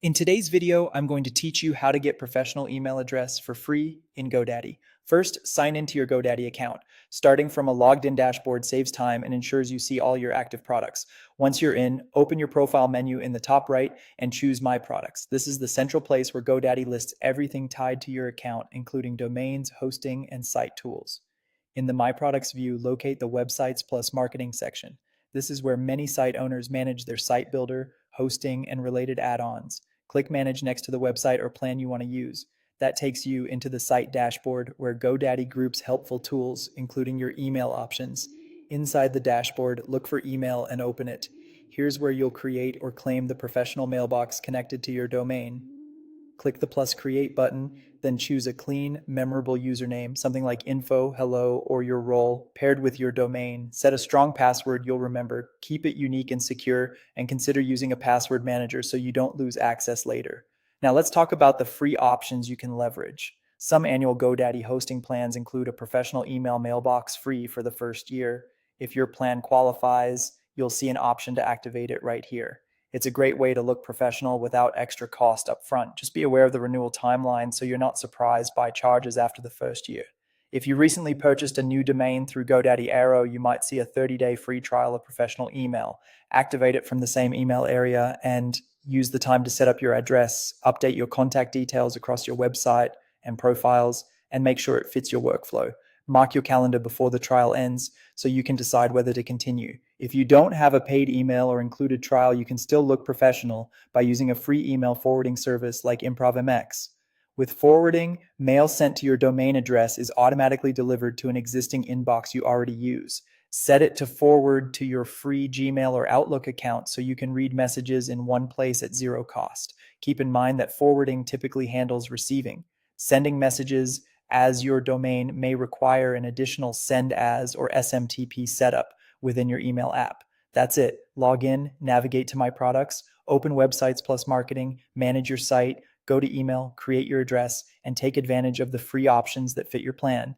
In today's video, I'm going to teach you how to get professional email address for free in GoDaddy. First, sign into your GoDaddy account. Starting from a logged in dashboard saves time and ensures you see all your active products. Once you're in, open your profile menu in the top right and choose My Products. This is the central place where GoDaddy lists everything tied to your account, including domains, hosting, and site tools. In the My Products view, locate the Websites plus Marketing section. This is where many site owners manage their site builder, hosting, and related add-ons. Click Manage next to the website or plan you want to use. That takes you into the site dashboard where GoDaddy groups helpful tools, including your email options. Inside the dashboard, look for email and open it. Here's where you'll create or claim the professional mailbox connected to your domain. Click the plus create button, then choose a clean, memorable username, something like info, hello, or your role, paired with your domain. Set a strong password you'll remember, keep it unique and secure, and consider using a password manager so you don't lose access later. Now let's talk about the free options you can leverage. Some annual GoDaddy hosting plans include a professional email mailbox free for the first year. If your plan qualifies, you'll see an option to activate it right here. It's a great way to look professional without extra cost up front. Just be aware of the renewal timeline so you're not surprised by charges after the first year. If you recently purchased a new domain through GoDaddy Arrow, you might see a 30-day free trial of professional email. Activate it from the same email area and use the time to set up your address, update your contact details across your website and profiles, and make sure it fits your workflow. Mark your calendar before the trial ends so you can decide whether to continue. If you don't have a paid email or included trial, you can still look professional by using a free email forwarding service like ImprovMX. With forwarding, mail sent to your domain address is automatically delivered to an existing inbox you already use. Set it to forward to your free Gmail or Outlook account so you can read messages in one place at zero cost. Keep in mind that forwarding typically handles receiving. Sending messages as your domain may require an additional send as or SMTP setup within your email app. That's it. Log in, navigate to My Products, open Websites plus Marketing, manage your site, go to email, create your address, and take advantage of the free options that fit your plan.